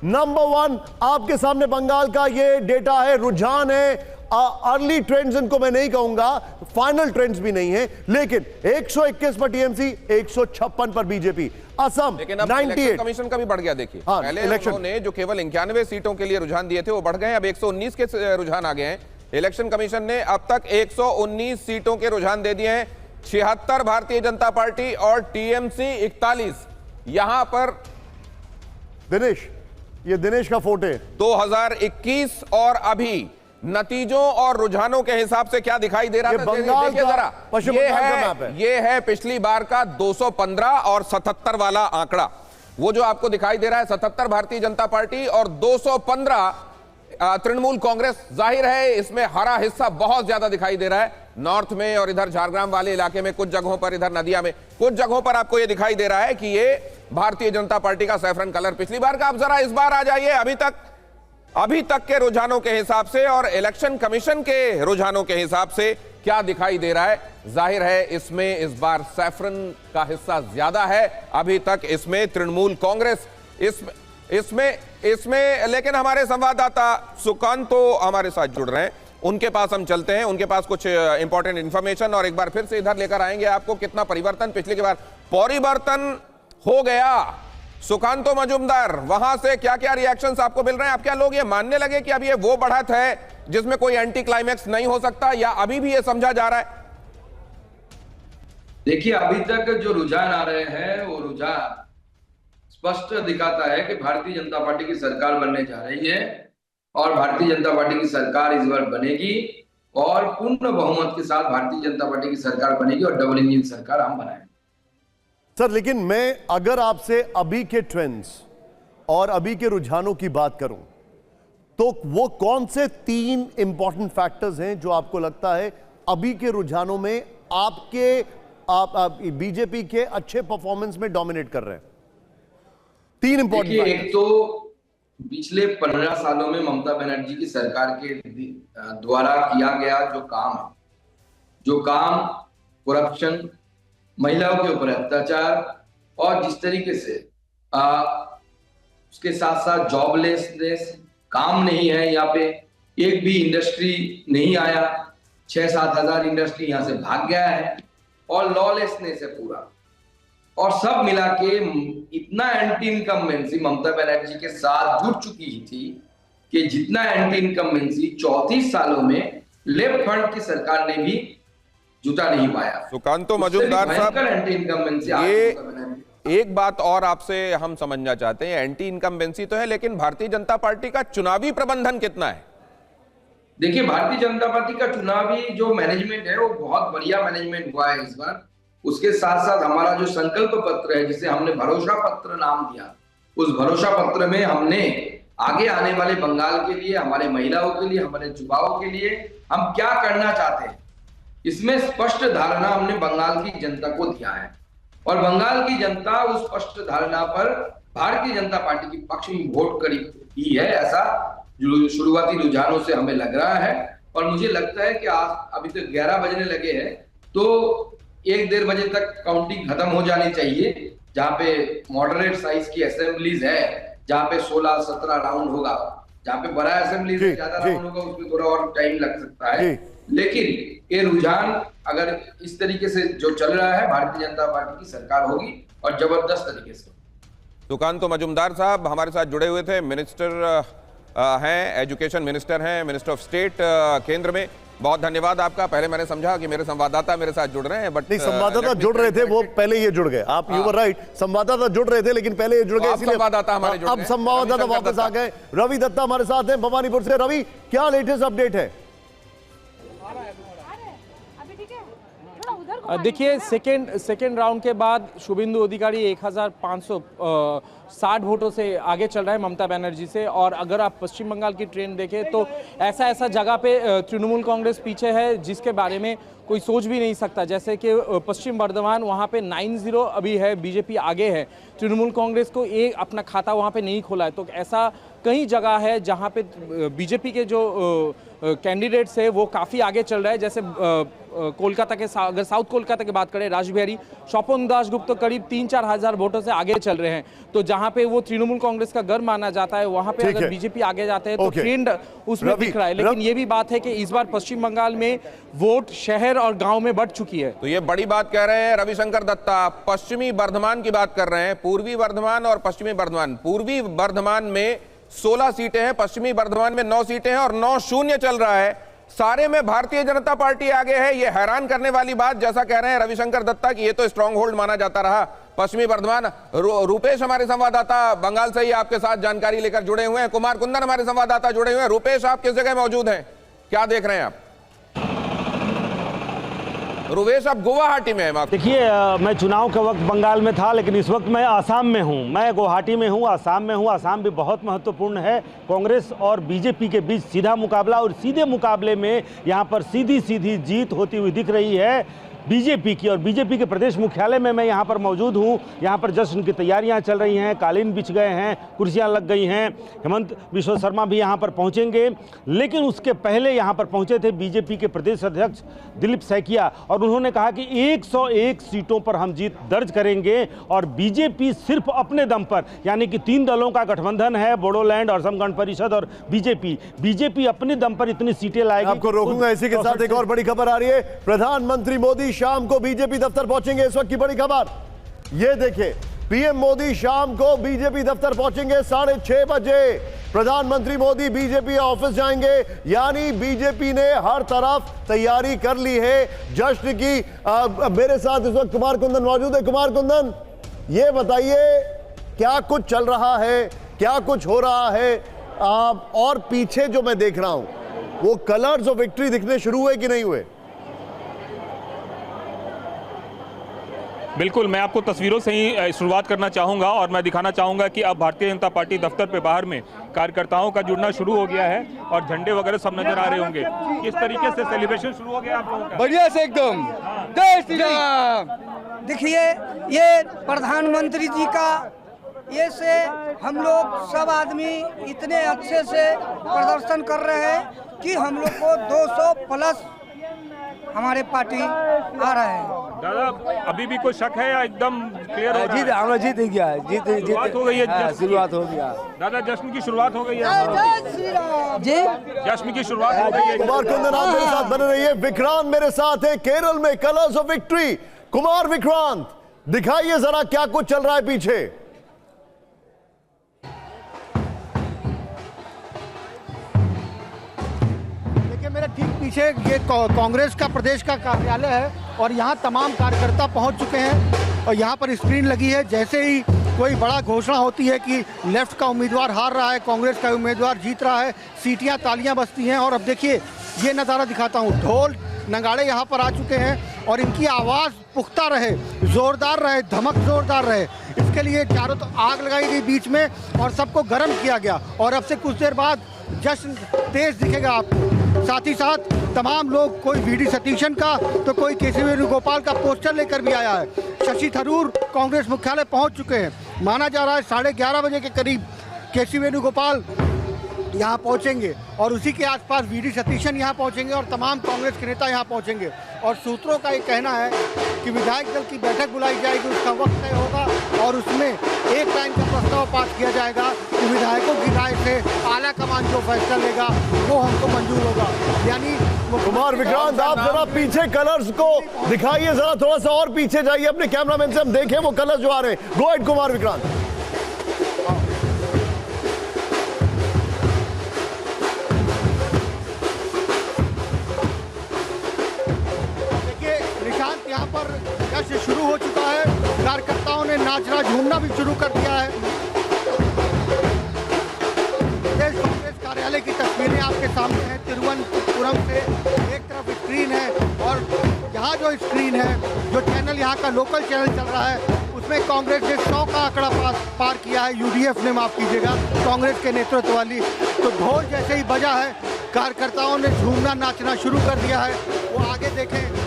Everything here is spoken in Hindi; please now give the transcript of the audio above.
नंबर 1 आपके सामने बंगाल का ये डेटा है, रुझान है। अर्ली ट्रेंड्स इनको मैं नहीं कहूंगा, फाइनल ट्रेंड्स भी नहीं है, लेकिन 121 पर टीएमसी, 156 पर बीजेपी। असम लेकिन अब 98। इलेक्शन कमीशन का भी बढ़ गया। देखिए पहले उन्होंने जो केवल 91 सीटों के लिए रुझान दिए थे वो बढ़ गए, अब 119 के रुझान आ गए हैं। इलेक्शन कमीशन ने अब तक 119 सीटों के रुझान दे दिए हैं। 76 भारतीय जनता पार्टी और टीएमसी 41। यहां पर दिनेश, ये दिनेश का फोटो है 2021 और अभी नतीजों और रुझानों के हिसाब से क्या दिखाई दे रहा है बंगाल का ये है पिछली बार का 215 और 77 वाला आंकड़ा। वो जो आपको दिखाई दे रहा है 77 भारतीय जनता पार्टी और 215 तृणमूल कांग्रेस। जाहिर है इसमें हरा हिस्सा बहुत ज्यादा दिखाई दे रहा है नॉर्थ में और इधर झारग्राम वाले इलाके में, कुछ जगहों पर, इधर नदिया में कुछ जगहों पर आपको ये दिखाई दे रहा है कि ये भारतीय जनता पार्टी का सैफरन कलर पिछली बार का। आप जरा इस बार आ जाइए अभी तक के रुझानों के हिसाब से और इलेक्शन कमीशन के रुझानों के हिसाब से क्या दिखाई दे रहा है। जाहिर है इसमें इस बार सैफरन का हिस्सा ज्यादा है, अभी तक इसमें तृणमूल कांग्रेस इसमें लेकिन हमारे संवाददाता सुकांत तो हमारे साथ जुड़ रहे हैं, उनके पास हम चलते हैं, उनके पास कुछ इंपॉर्टेंट इंफॉर्मेशन और एक बार फिर से इधर लेकर आएंगे आपको कितना परिवर्तन पिछले के बार परिवर्तन हो गया। सुकांतो मजुमदार, वहां से क्या क्या रिएक्शंस आपको मिल रहे हैं? आप क्या लोग ये मानने लगे कि अब ये वो बढ़त है जिसमें कोई एंटी क्लाइमैक्स नहीं हो सकता, या अभी भी ये समझा जा रहा है? देखिए अभी तक जो रुझान आ रहे हैं वो रुझान स्पष्ट दिखाता है कि भारतीय जनता पार्टी की सरकार बनने जा रही है और भारतीय जनता पार्टी की सरकार इस बार बनेगी और पूर्ण बहुमत के साथ भारतीय जनता पार्टी की सरकार बनेगी और डबल इंजन सरकार हम बनाएंगे। सर, लेकिन मैं अगर आपसे अभी के ट्रेंड्स और अभी के रुझानों की बात करूं तो वो कौन से 3 इंपॉर्टेंट फैक्टर्स हैं जो आपको लगता है अभी के रुझानों में आपके बीजेपी के अच्छे परफॉर्मेंस में डोमिनेट कर रहे हैं? 3 इंपॉर्टेंट। एक तो पिछले 15 सालों में ममता बनर्जी की सरकार के द्वारा किया गया जो काम करप्शन, महिलाओं के ऊपर अत्याचार और जिस तरीके से उसके साथ साथ जॉबलेसनेस, काम नहीं है, यहाँ पे एक भी इंडस्ट्री नहीं आया, 6-7 हजार इंडस्ट्री यहाँ से भाग गया है और लॉलेसनेस है पूरा, और सब मिला के इतना एंटी इनकम्बेंसी ममता बनर्जी के साथ जुट चुकी थी कि जितना एंटी इनकम्बेंसी 34 सालों में लेफ्ट फ्रंट की सरकार ने भी जुटा नहीं पाया। सुकांतो मजुमदार साहब, ये एक बात और आपसे हम समझना चाहते हैं, एंटी इनकम्बेंसी तो है लेकिन भारतीय जनता पार्टी का चुनावी प्रबंधन कितना है? देखिए भारतीय जनता पार्टी का चुनावी जो मैनेजमेंट है वो बहुत बढ़िया मैनेजमेंट हुआ है इस बार। उसके साथ साथ हमारा जो संकल्प पत्र है जिसे हमने भरोसा पत्र नाम दिया, उस भरोसा पत्र में हमने आगे आने वाले बंगाल के लिए, हमारे महिलाओं के लिए, हमारे युवाओं के लिए हम क्या करना चाहते हैं, इसमें स्पष्ट धारणा हमने बंगाल की जनता को दिया है और बंगाल की जनता उस स्पष्ट धारणा पर भारतीय जनता पार्टी के पक्ष में वोट करी है, ऐसा शुरुआती रुझानों से हमें लग रहा है। और मुझे लगता है कि आज अभी तक 11 बजने लगे हैं तो 1-1.5 बजे तक काउंटिंग खत्म हो जानी चाहिए। जहाँ पे मॉडरेट साइज की असेंबलीज है, जहाँ पे 16-17 राउंड होगा, जहाँ पे बड़ा असेंबली से ज्यादा राउंड होगा उसमें थोड़ा और टाइम लग सकता है, लेकिन ये रुझान अगर इस तरीके से जो चल रहा है भारतीय जनता पार्टी की सरकार होगी और जबरदस्त तरीके से। सुकांतो मजुमदार साहब हमारे साथ जुड़े हुए थे, मिनिस्टर हैं, एजुकेशन मिनिस्टर हैं, मिनिस्टर ऑफ स्टेट केंद्र में। बहुत धन्यवाद आपका। पहले मैंने समझा कि मेरे संवाददाता मेरे साथ जुड़ रहे हैं, बट नहीं, संवाददाता जुड़ रहे थे, वो पहले ये जुड़ गए। आप यू वर राइट, संवाददाता जुड़ रहे थे लेकिन पहले ये जुड़ गए, इसलिए संवाददाता हमारे जुड़ गए। अब संवाददाता वापस आ गए। रवि दत्ता हमारे साथ हैं भवानीपुर से। रवि, क्या लेटेस्ट अपडेट है? देखिए सेकेंड राउंड के बाद शुभेंदु अधिकारी 1560 वोटों से आगे चल रहा है ममता बनर्जी से। और अगर आप पश्चिम बंगाल की ट्रेंड देखें तो ऐसा जगह पे तृणमूल कांग्रेस पीछे है जिसके बारे में कोई सोच भी नहीं सकता। जैसे कि पश्चिम बर्धमान, वहाँ पे 9-0 अभी है, बीजेपी आगे है, तृणमूल कांग्रेस को एक अपना खाता वहाँ पे नहीं खोला है। तो ऐसा कई जगह है जहां पे बीजेपी के जो कैंडिडेट्स है वो काफ़ी आगे चल रहा है। जैसे कोलकाता के अगर साउथ कोलकाता की बात करें, राजबिहारी स्वपन दास गुप्ता तो करीब 3-4 हज़ार वोटों से आगे चल रहे हैं। तो जहां पे वो तृणमूल कांग्रेस का गढ़ माना जाता है, वहां पे अगर बीजेपी आगे जाते हैं तो ट्रेंड उसमें दिख रहा है। लेकिन ये भी बात है कि इस बार पश्चिम बंगाल में वोट शहर और गाँव में बढ़ चुकी है। तो ये बड़ी बात कह रहे हैं रविशंकर दत्ता। पश्चिमी बर्धमान की बात कर रहे हैं, पूर्वी बर्धमान और पश्चिमी बर्धमान। पूर्वी बर्धमान में 16 सीटें हैं, पश्चिमी बर्धमान में 9 सीटें हैं और 9-0 चल रहा है। सारे में भारतीय जनता पार्टी आगे है। ये हैरान करने वाली बात, जैसा कह रहे हैं रविशंकर दत्ता कि ये तो स्ट्रांग होल्ड माना जाता रहा पश्चिमी बर्धमान। रूपेश हमारे संवाददाता बंगाल से ही आपके साथ जानकारी लेकर जुड़े हुए हैं। कुमार कुंदन हमारे संवाददाता जुड़े हुए हैं। रूपेश, आप किस जगह मौजूद हैं, क्या देख रहे हैं आप? रुवेश, आप गुवाहाटी में हैं। देखिए, मैं चुनाव के वक्त बंगाल में था, लेकिन इस वक्त मैं आसाम में हूं। मैं गुवाहाटी में हूं, आसाम में हूं। आसाम भी बहुत महत्वपूर्ण है। कांग्रेस और बीजेपी के बीच सीधा मुकाबला, और सीधे मुकाबले में यहां पर सीधी जीत होती हुई दिख रही है बीजेपी की। और बीजेपी के प्रदेश मुख्यालय में मैं यहाँ पर मौजूद हूँ। यहाँ पर जश्न की तैयारियाँ चल रही हैं, कालीन बिछ गए हैं, कुर्सियाँ लग गई हैं। हेमंत बिश्व शर्मा भी यहाँ पर पहुँचेंगे, लेकिन उसके पहले यहाँ पर पहुँचे थे बीजेपी के प्रदेश अध्यक्ष दिलीप सैकिया, और उन्होंने कहा कि 101 सीटों पर हम जीत दर्ज करेंगे। और बीजेपी सिर्फ अपने दम पर, यानी कि 3 दलों का गठबंधन है, बोडोलैंड, असम गण परिषद और बीजेपी अपने दम पर इतनी सीटें लाएगी। आपको रोकूंगा। इसी के साथ एक और बड़ी खबर आ रही है। प्रधानमंत्री मोदी शाम को बीजेपी दफ्तर पहुंचेंगे। इस वक्त की बड़ी खबर ये देखिए, पीएम मोदी शाम को बीजेपी दफ्तर पहुंचेंगे 6:30 बजे। प्रधानमंत्री मोदी बीजेपी ऑफिस जाएंगे, यानी बीजेपी ने हर तरफ तैयारी कर ली है जश्न की। मेरे साथ इस वक्त कुमार कुंदन मौजूद है। कुमार कुंदन, ये बताइए क्या कुछ चल रहा है, क्या कुछ हो रहा है? और पीछे जो मैं देख रहा हूं, वो कलर्स ऑफ विक्ट्री दिखने शुरू हुए कि नहीं हुए? बिल्कुल, मैं आपको तस्वीरों से ही शुरुआत करना चाहूँगा और मैं दिखाना चाहूँगा कि अब भारतीय जनता पार्टी दफ्तर पे बाहर में कार्यकर्ताओं का जुड़ना शुरू हो गया है और झंडे वगैरह सब नजर आ रहे होंगे। किस तरीके से सेलिब्रेशन शुरू हो गया आप लोगों का? बढ़िया से एकदम। जय श्री राम। देखिए, ये प्रधानमंत्री जी का ये से हम लोग सब आदमी इतने अच्छे से प्रदर्शन कर रहे हैं कि हम लोग को 200 प्लस हमारे पार्टी आ रहा है। दादा, अभी भी कोई शक है या एकदम क्लियर हो? जीत, हम जीत गया है। शुरुआत हो गई है। शुरुआत हो गया दादा, जश्न की शुरुआत हो गई है। जी, जश्न की शुरुआत हो गई है। कुमार कुंदन, आप मेरे साथ बने रहिए। विक्रांत मेरे साथ है केरल में, colours of victory. Kumar, Vikrant, दिखाइए जरा क्या कुछ चल रहा है पीछे। मेरे ठीक पीछे ये कांग्रेस का प्रदेश का कार्यालय है और यहाँ तमाम कार्यकर्ता पहुँच चुके हैं और यहाँ पर स्क्रीन लगी है। जैसे ही कोई बड़ा घोषणा होती है कि लेफ्ट का उम्मीदवार हार रहा है, कांग्रेस का उम्मीदवार जीत रहा है, सीटियाँ तालियां बजती हैं। और अब देखिए ये नज़ारा दिखाता हूँ, ढोल नगाड़े यहाँ पर आ चुके हैं और इनकी आवाज़ पुख्ता रहे, जोरदार रहे, धमक जोरदार रहे, इसके लिए चारों तो आग लगाई गई बीच में और सबको गर्म किया गया। और अब से कुछ देर बाद जश्न तेज दिखेगा आपको। साथ ही साथ तमाम लोग, कोई वीडी सतीशन का तो कोई केसी वेणुगोपाल का पोस्टर लेकर भी आया है। शशि थरूर कांग्रेस मुख्यालय पहुंच चुके हैं। माना जा रहा है 11:30 बजे के करीब केसी वेणुगोपाल यहाँ पहुँचेंगे और उसी के आसपास वीडी सतीशन यहाँ पहुँचेंगे और तमाम कांग्रेस के नेता यहाँ पहुँचेंगे। और सूत्रों का ये कहना है कि विधायक दल की बैठक बुलाई जाएगी, उसका वक्त तय होगा और उसमें एक लाइन का प्रस्ताव पास किया जाएगा कि विधायकों की राय से आला कमान जो फैसला लेगा वो हमको मंजूर होगा। यानी कुमार विक्रांत, आप जरा पीछे कलर्स को दिखाइए, जरा थोड़ा सा और पीछे जाइए अपने कैमरामैन से, हम देखें वो कलर्स जो आ रहे हैं। Go ahead Kumar Vikrant. यहाँ पर जश्न शुरू हो चुका है, कार्यकर्ताओं ने नाचना झूमना भी शुरू कर दिया है। प्रदेश कांग्रेस कार्यालय की तस्वीरें आपके सामने हैं तिरुवनंतपुरम से। एक तरफ स्क्रीन है और यहाँ जो स्क्रीन है, जो चैनल यहाँ का लोकल चैनल चल रहा है, उसमें कांग्रेस ने 100 का आंकड़ा पार किया है। यूडीएफ ने, माफ कीजिएगा, कांग्रेस के नेतृत्व वाली। तो ढोल जैसे ही बजा है, कार्यकर्ताओं ने झूमना नाचना शुरू कर दिया है। वो आगे देखें